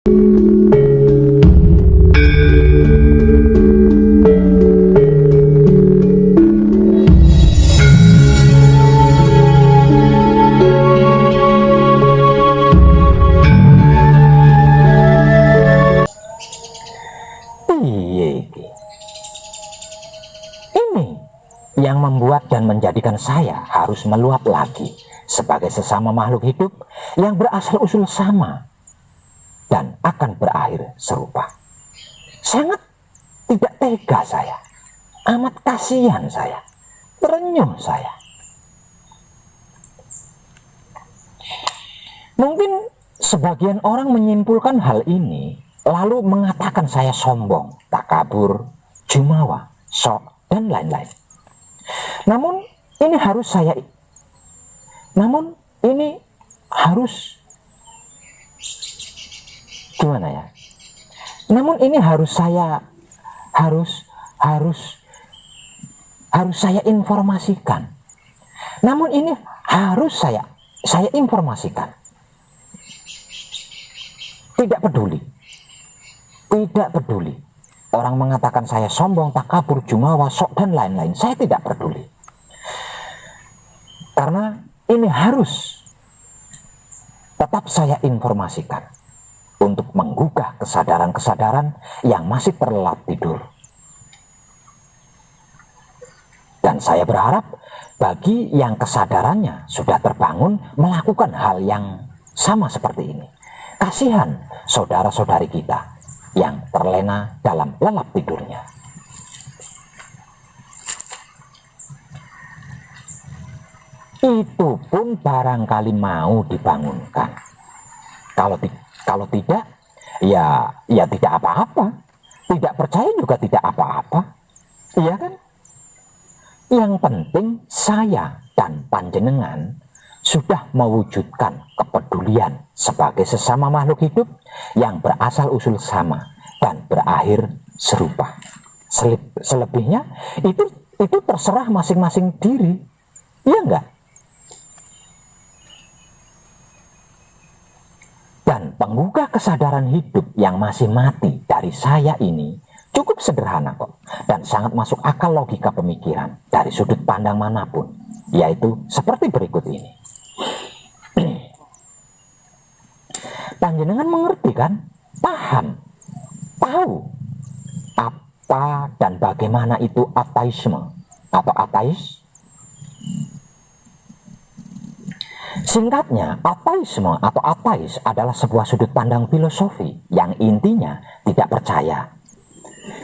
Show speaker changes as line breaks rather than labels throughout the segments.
Ini yang membuat dan menjadikan saya harus meluap lagi sebagai sesama makhluk hidup yang berasal usul sama dan akan berakhir serupa. Sangat tidak tega saya, amat kasihan saya, terenyuh saya. Mungkin sebagian orang menyimpulkan hal ini lalu mengatakan saya sombong, takabur, jumawa, sok, dan lain-lain. Namun ini harus gimana ya? Namun ini harus saya informasikan. Namun ini harus saya informasikan. Tidak peduli orang mengatakan saya sombong, takabur, jumawa, sok, dan lain-lain. Saya tidak peduli, karena ini harus tetap saya informasikan untuk menggugah kesadaran-kesadaran yang masih terlelap tidur. Dan saya berharap bagi yang kesadarannya sudah terbangun melakukan hal yang sama seperti ini. Kasihan saudara-saudari kita yang terlena dalam lelap tidurnya. Itu pun barangkali mau dibangunkan. Kalau tidak, ya tidak apa-apa. Tidak percaya juga tidak apa-apa. Iya kan? Yang penting saya dan panjenengan sudah mewujudkan kepedulian sebagai sesama makhluk hidup yang berasal usul sama dan berakhir serupa. Selebihnya itu terserah masing-masing diri, iya enggak? Dan penggugah kesadaran hidup yang masih mati dari saya ini cukup sederhana kok, dan sangat masuk akal logika pemikiran dari sudut pandang manapun, yaitu seperti berikut ini. Panjenengan mengerti kan? Paham? Tahu apa dan bagaimana itu ateisme atau ateis? Singkatnya, ateisme atau ateis adalah sebuah sudut pandang filosofi yang intinya tidak percaya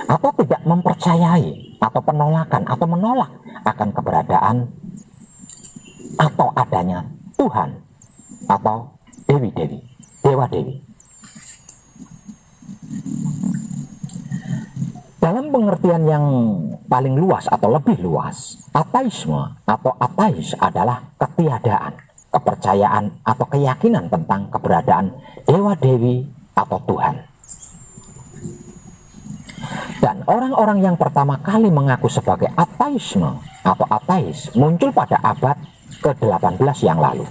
atau tidak mempercayai atau penolakan atau menolak akan keberadaan atau adanya Tuhan atau dewi-dewi, dewa-dewi. Dalam pengertian yang paling luas atau lebih luas, ateisme atau ateis adalah ketiadaan, kepercayaan atau keyakinan tentang keberadaan dewa-dewi atau Tuhan. Dan orang-orang yang pertama kali mengaku sebagai ateisme atau ateis muncul pada abad ke-18 yang lalu.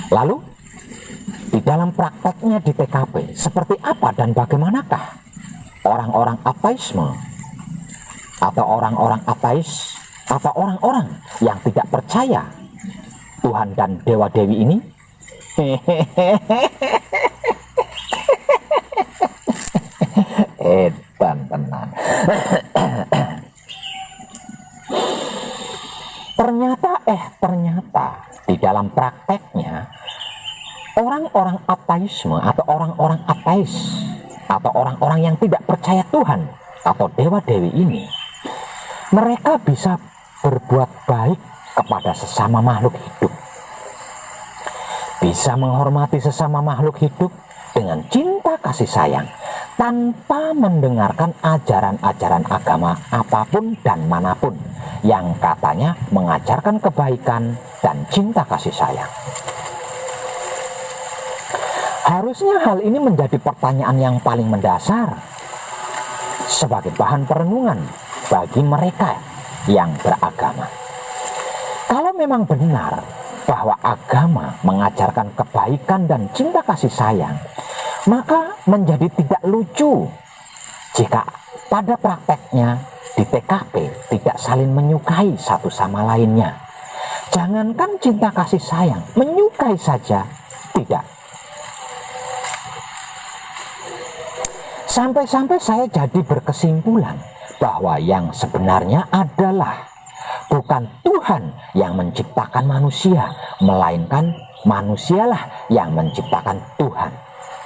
Lalu, di dalam prakteknya di TKP, seperti apa dan bagaimanakah orang-orang ateisme atau orang-orang ateis atau orang-orang yang tidak percaya Tuhan dan dewa-dewi ini? Tenan. Ternyata di dalam prakteknya orang-orang ateisme atau orang-orang ateis atau orang-orang yang tidak percaya Tuhan atau dewa-dewi ini, mereka bisa berbuat baik kepada sesama makhluk hidup, bisa menghormati sesama makhluk hidup dengan cinta kasih sayang tanpa mendengarkan ajaran-ajaran agama apapun dan manapun yang katanya mengajarkan kebaikan dan cinta kasih sayang. Harusnya hal ini menjadi pertanyaan yang paling mendasar sebagai bahan perenungan bagi mereka yang beragama. Kalau memang benar bahwa agama mengajarkan kebaikan dan cinta kasih sayang, Maka menjadi tidak lucu jika pada prakteknya di TKP tidak saling menyukai satu sama lainnya. Jangankan cinta kasih sayang, menyukai saja tidak. Sampai-sampai saya jadi berkesimpulan bahwa yang sebenarnya adalah bukan Tuhan yang menciptakan manusia, melainkan manusialah yang menciptakan Tuhan,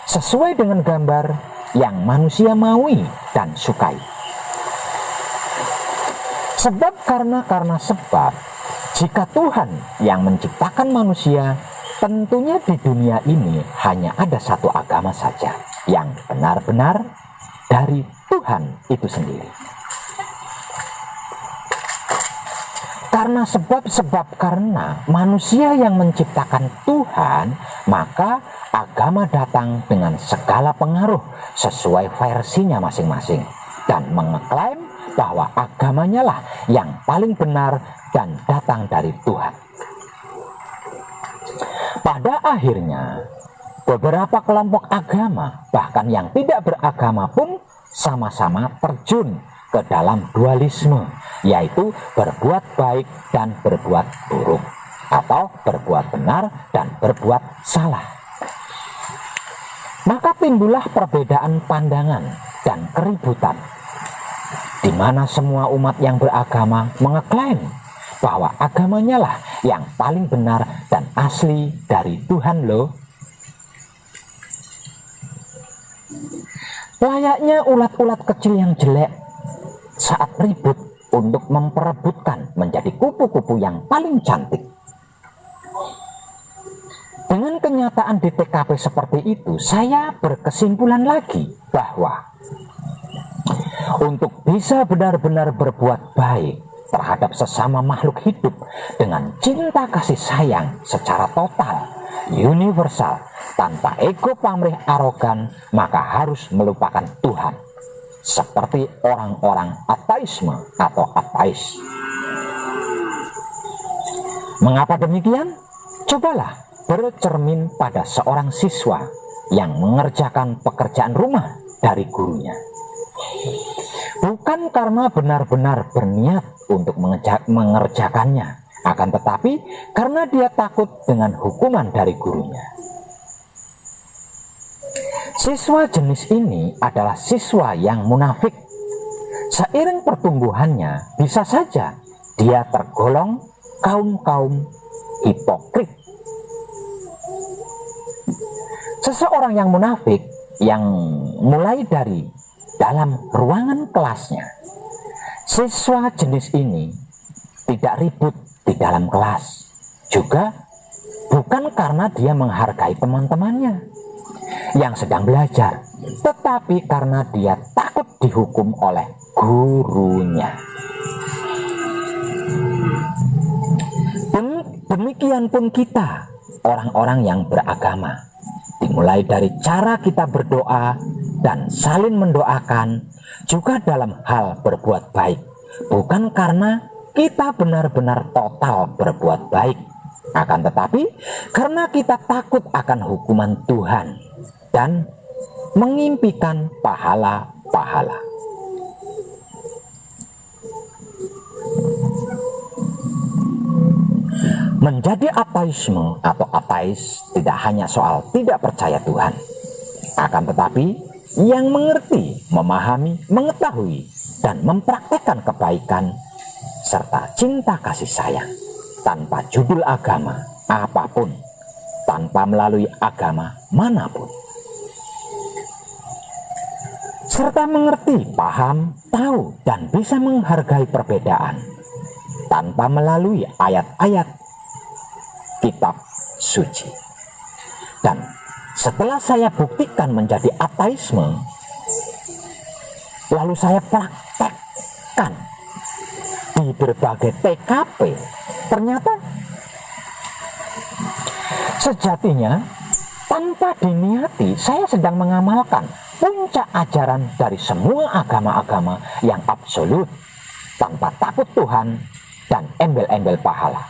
sesuai dengan gambar yang manusia maui dan sukai. Sebab karena sebab, jika Tuhan yang menciptakan manusia, tentunya di dunia ini hanya ada satu agama saja yang benar-benar dari Tuhan itu sendiri. Karena manusia yang menciptakan Tuhan, maka agama datang dengan segala pengaruh sesuai versinya masing-masing dan mengeklaim bahwa agamanya lah yang paling benar dan datang dari Tuhan. Pada akhirnya, beberapa kelompok agama, bahkan yang tidak beragama pun sama-sama terjun ke dalam dualisme, yaitu berbuat baik dan berbuat buruk, atau berbuat benar dan berbuat salah. Maka timbullah perbedaan pandangan dan keributan, di mana semua umat yang beragama mengeklaim bahwa agamanya lah yang paling benar dan asli dari Tuhan loh. Layaknya ulat-ulat kecil yang jelek saat ribut untuk memperebutkan menjadi kupu-kupu yang paling cantik. Dengan kenyataan di TKP seperti itu, saya berkesimpulan lagi bahwa untuk bisa benar-benar berbuat baik terhadap sesama makhluk hidup dengan cinta kasih sayang secara total, universal, tanpa ego pamrih arogan, maka harus melupakan Tuhan, seperti orang-orang ateisme atau ateis. Mengapa demikian? Cobalah bercermin pada seorang siswa yang mengerjakan pekerjaan rumah dari gurunya. Bukan karena benar-benar berniat untuk mengerjakannya, akan tetapi karena dia takut dengan hukuman dari gurunya. Siswa jenis ini adalah siswa yang munafik. Seiring pertumbuhannya, bisa saja dia tergolong kaum-kaum hipokrit. Seseorang yang munafik yang mulai dari dalam ruangan kelasnya, siswa jenis ini tidak ribut di dalam kelas, juga bukan karena dia menghargai teman-temannya yang sedang belajar, tetapi karena dia takut dihukum oleh gurunya. Demikian pun kita, orang-orang yang beragama, dimulai dari cara kita berdoa dan saling mendoakan, juga dalam hal berbuat baik, bukan karena kita benar-benar total berbuat baik, akan tetapi karena kita takut akan hukuman Tuhan dan mengimpikan pahala-pahala. Menjadi ateisme atau ateis tidak hanya soal tidak percaya Tuhan, akan tetapi yang mengerti, memahami, mengetahui, dan mempraktekkan kebaikan serta cinta kasih sayang tanpa judul agama apapun, tanpa melalui agama manapun. Serta mengerti, paham, tahu, dan bisa menghargai perbedaan tanpa melalui ayat-ayat kitab suci. Dan setelah saya buktikan menjadi ateisme, lalu saya praktekkan di berbagai TKP, ternyata sejatinya tanpa diniati saya sedang mengamalkan puncak ajaran dari semua agama-agama yang absolut, tanpa takut Tuhan dan embel-embel pahala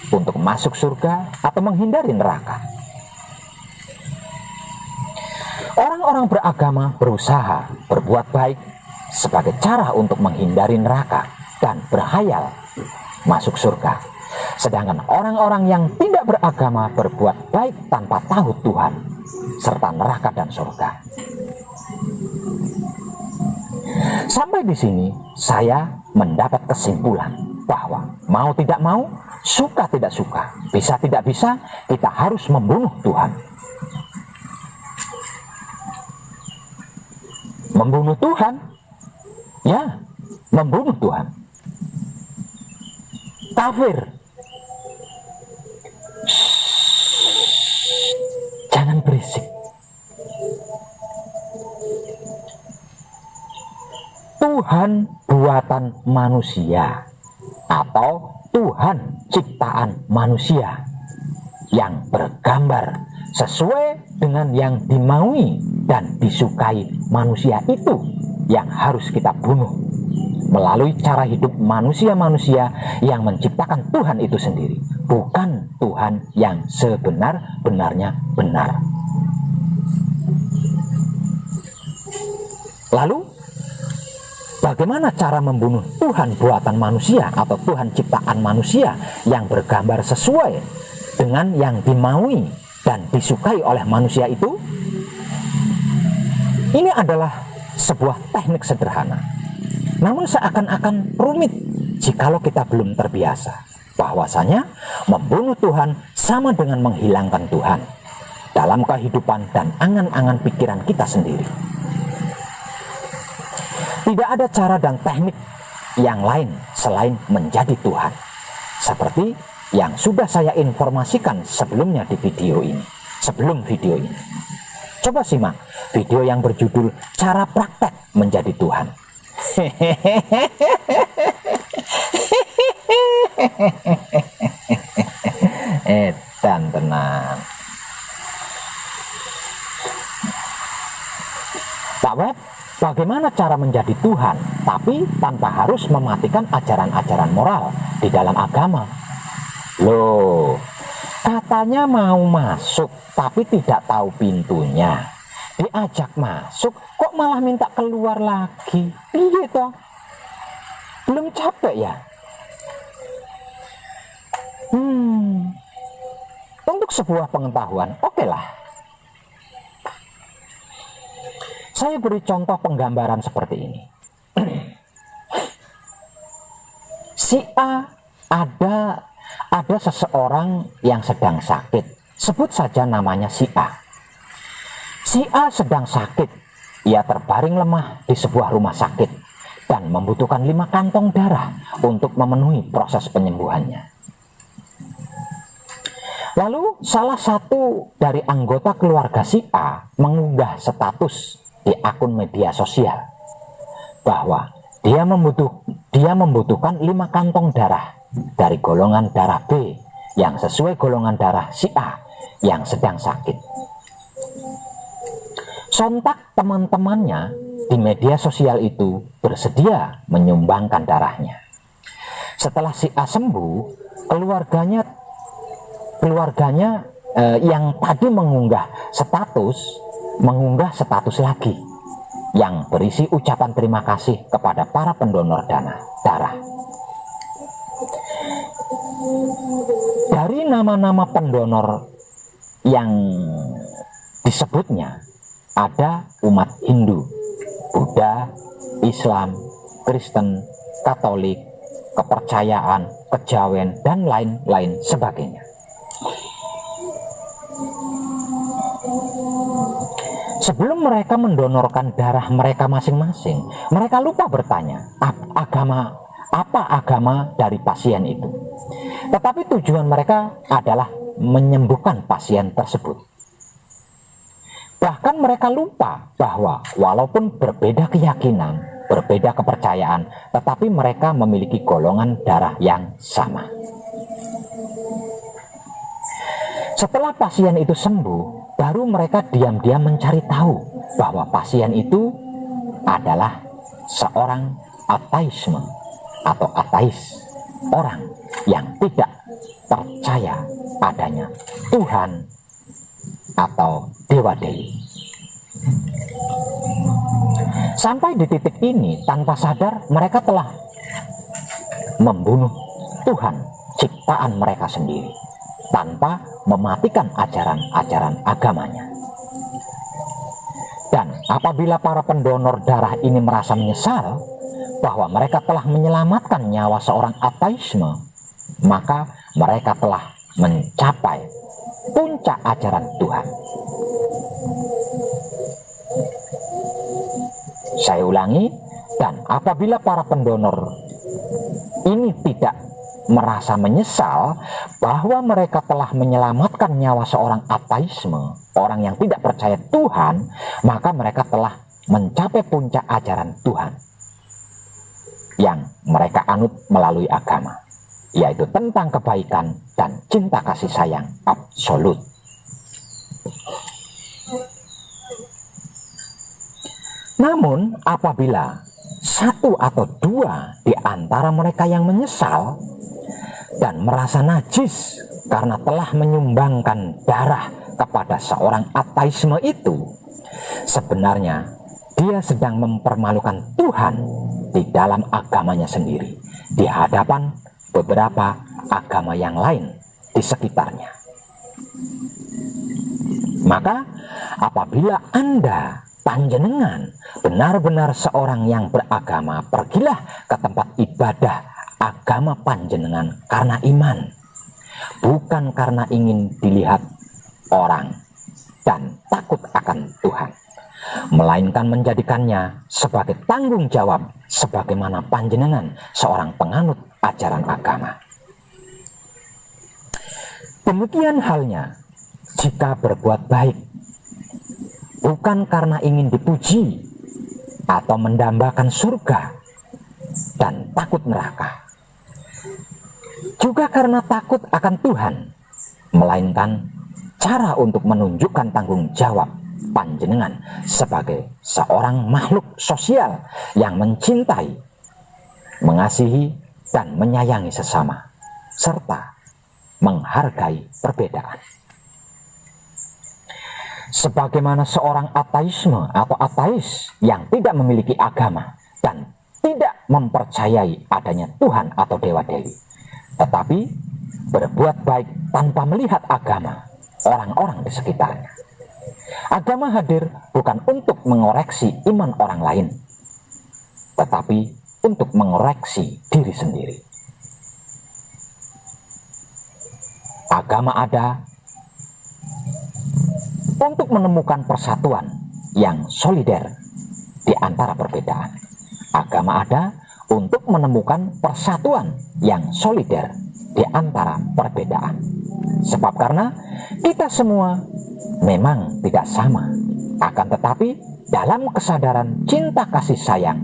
untuk masuk surga atau menghindari neraka. Orang-orang beragama berusaha berbuat baik sebagai cara untuk menghindari neraka dan berhayal masuk surga. Sedangkan orang-orang yang tidak beragama berbuat baik tanpa tahu Tuhan serta neraka dan surga. Sampai di sini saya mendapat kesimpulan bahwa mau tidak mau, suka tidak suka, bisa tidak bisa, kita harus membunuh Tuhan. Membunuh Tuhan, ya, membunuh Tuhan. Kafir. Shh, jangan berisik. Tuhan buatan manusia atau Tuhan ciptaan manusia yang bergambar sesuai dengan yang dimaui dan disukai manusia itu yang harus kita bunuh melalui cara hidup manusia-manusia yang menciptakan Tuhan itu sendiri, bukan Tuhan yang sebenar-benarnya benar. Lalu bagaimana cara membunuh Tuhan buatan manusia atau Tuhan ciptaan manusia yang bergambar sesuai dengan yang dimaui dan disukai oleh manusia itu? Ini adalah sebuah teknik sederhana, namun seakan-akan rumit jikalau kita belum terbiasa. Bahwasanya membunuh Tuhan sama dengan menghilangkan Tuhan dalam kehidupan dan angan-angan pikiran kita sendiri. Tidak ada cara dan teknik yang lain selain menjadi Tuhan, seperti yang sudah saya informasikan sebelumnya di video ini. Sebelum video ini, coba simak video yang berjudul Cara Praktek Menjadi Tuhan. Dan tenang, Pak Web, bagaimana cara menjadi Tuhan tapi tanpa harus mematikan ajaran-ajaran moral di dalam agama? Loh, katanya mau masuk tapi tidak tahu pintunya. Diajak masuk kok malah minta keluar lagi. Iya toh? Belum capek ya? Untuk sebuah pengetahuan, oke lah. Saya beri contoh penggambaran seperti ini. Si A ada seseorang yang sedang sakit. Sebut saja namanya si A. Si A sedang sakit. Ia terbaring lemah di sebuah rumah sakit dan membutuhkan 5 kantong darah untuk memenuhi proses penyembuhannya. Lalu salah satu dari anggota keluarga si A mengunggah status di akun media sosial bahwa dia membutuhkan 5 kantong darah dari golongan darah B yang sesuai golongan darah si A yang sedang sakit. Sontak teman-temannya di media sosial itu bersedia menyumbangkan darahnya. Setelah si A sembuh, keluarganya yang tadi mengunggah status lagi yang berisi ucapan terima kasih kepada para pendonor darah. Dari nama-nama pendonor yang disebutnya ada umat Hindu, Buddha, Islam, Kristen, Katolik, kepercayaan, kejawen, dan lain-lain sebagainya. Sebelum mereka mendonorkan darah mereka masing-masing, mereka lupa bertanya apa agama dari pasien itu. Tetapi tujuan mereka adalah menyembuhkan pasien tersebut. Bahkan mereka lupa bahwa walaupun berbeda keyakinan, berbeda kepercayaan, tetapi mereka memiliki golongan darah yang sama. Setelah pasien itu sembuh, baru mereka diam-diam mencari tahu bahwa pasien itu adalah seorang ateisme atau ateis, orang yang tidak percaya adanya Tuhan atau dewa-dewi. Sampai di titik ini, tanpa sadar mereka telah membunuh Tuhan ciptaan mereka sendiri tanpa mematikan ajaran-ajaran agamanya. Dan apabila para pendonor darah ini merasa menyesal bahwa mereka telah menyelamatkan nyawa seorang ateisme, maka mereka telah mencapai puncak ajaran Tuhan. Saya ulangi, dan apabila para pendonor ini tidak merasa menyesal bahwa mereka telah menyelamatkan nyawa seorang ateisme, orang yang tidak percaya Tuhan, maka mereka telah mencapai puncak ajaran Tuhan yang mereka anut melalui agama, yaitu tentang kebaikan dan cinta kasih sayang absolut. Namun apabila satu atau dua di antara mereka yang menyesal dan merasa najis karena telah menyumbangkan darah kepada seorang ateisme itu, sebenarnya dia sedang mempermalukan Tuhan di dalam agamanya sendiri di hadapan beberapa agama yang lain di sekitarnya. Maka apabila Anda panjenengan benar-benar seorang yang beragama, pergilah ke tempat ibadah agama panjenengan karena iman, bukan karena ingin dilihat orang dan takut akan Tuhan, melainkan menjadikannya sebagai tanggung jawab sebagaimana panjenengan seorang penganut ajaran agama. Demikian halnya jika berbuat baik, bukan karena ingin dipuji atau mendambakan surga dan takut neraka, juga karena takut akan Tuhan, melainkan cara untuk menunjukkan tanggung jawab panjenengan sebagai seorang makhluk sosial yang mencintai, mengasihi, dan menyayangi sesama, serta menghargai perbedaan. Sebagaimana seorang ateisme atau ateis yang tidak memiliki agama dan tidak mempercayai adanya Tuhan atau dewa-dewi, tetapi berbuat baik tanpa melihat agama orang-orang di sekitarnya. Agama hadir bukan untuk mengoreksi iman orang lain, tetapi untuk mengoreksi diri sendiri. Agama ada untuk menemukan persatuan yang solider di antara perbedaan. Agama ada untuk menemukan persatuan yang solider di antara perbedaan. Sebab karena kita semua memang tidak sama, akan tetapi dalam kesadaran cinta kasih sayang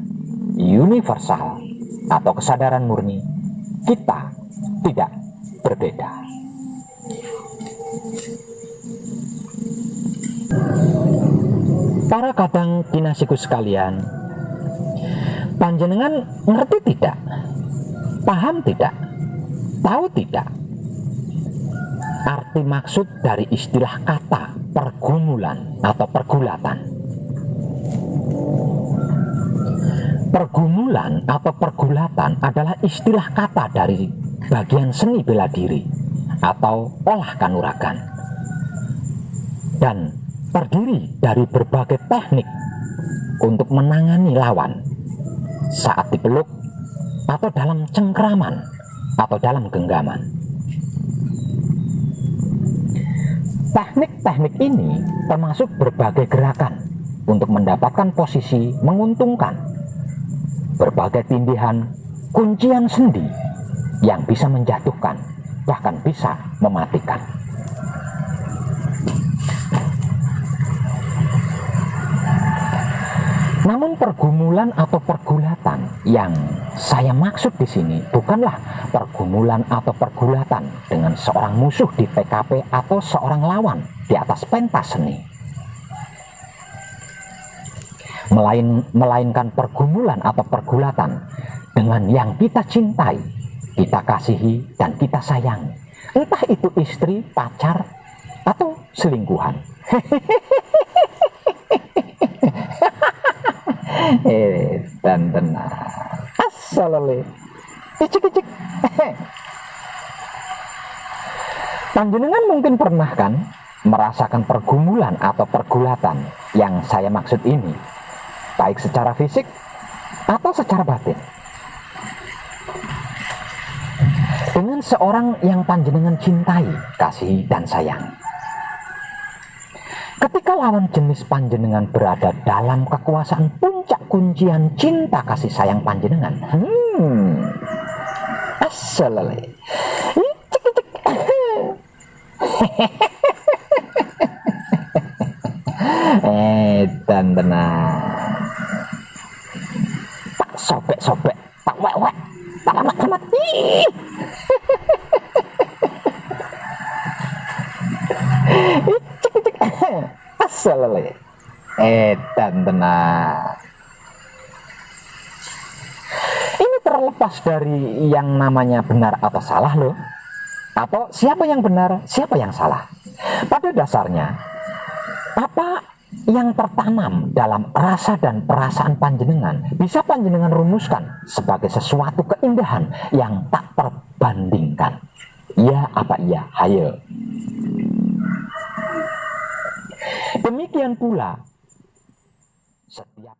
universal atau kesadaran murni, kita tidak berbeda. Para kadang kinasiku sekalian, panjenengan ngerti tidak? Paham tidak? Tahu tidak? Arti maksud dari istilah kata pergumulan atau pergulatan. Pergumulan atau pergulatan adalah istilah kata dari bagian seni bela diri atau olah kanuragan, dan terdiri dari berbagai teknik untuk menangani lawan saat dipeluk atau dalam cengkraman atau dalam genggaman. Teknik-teknik ini termasuk berbagai gerakan untuk mendapatkan posisi menguntungkan, berbagai tindihan, kuncian sendi yang bisa menjatuhkan, bahkan bisa mematikan. Namun pergumulan atau pergulatan yang saya maksud di sini bukanlah pergumulan atau pergulatan dengan seorang musuh di TKP atau seorang lawan di atas pentas seni. Melainkan pergumulan atau pergulatan dengan yang kita cintai, kita kasihi, dan kita sayangi. Entah itu istri, pacar, atau selingkuhan. Dan tenan asalale icik-icik. Panjenengan mungkin pernah kan merasakan pergumulan atau pergulatan yang saya maksud ini, baik secara fisik atau secara batin, dengan seorang yang panjenengan cintai, kasihi, dan sayang. Ketika lawan jenis panjenengan berada dalam kekuasaan puncak kuncian cinta kasih sayang panjenengan, asalale dan benar tak sobek-sobek, tak wek-wek, tak amat-amat. Asalale dan benar. Ini terlepas dari yang namanya benar atau salah loh, atau siapa yang benar, siapa yang salah. Pada dasarnya, apa yang tertanam dalam rasa dan perasaan panjenengan bisa panjenengan rumuskan sebagai sesuatu keindahan yang tak terbandingkan. Ya apa iya? Hayo. Demikian pula setiap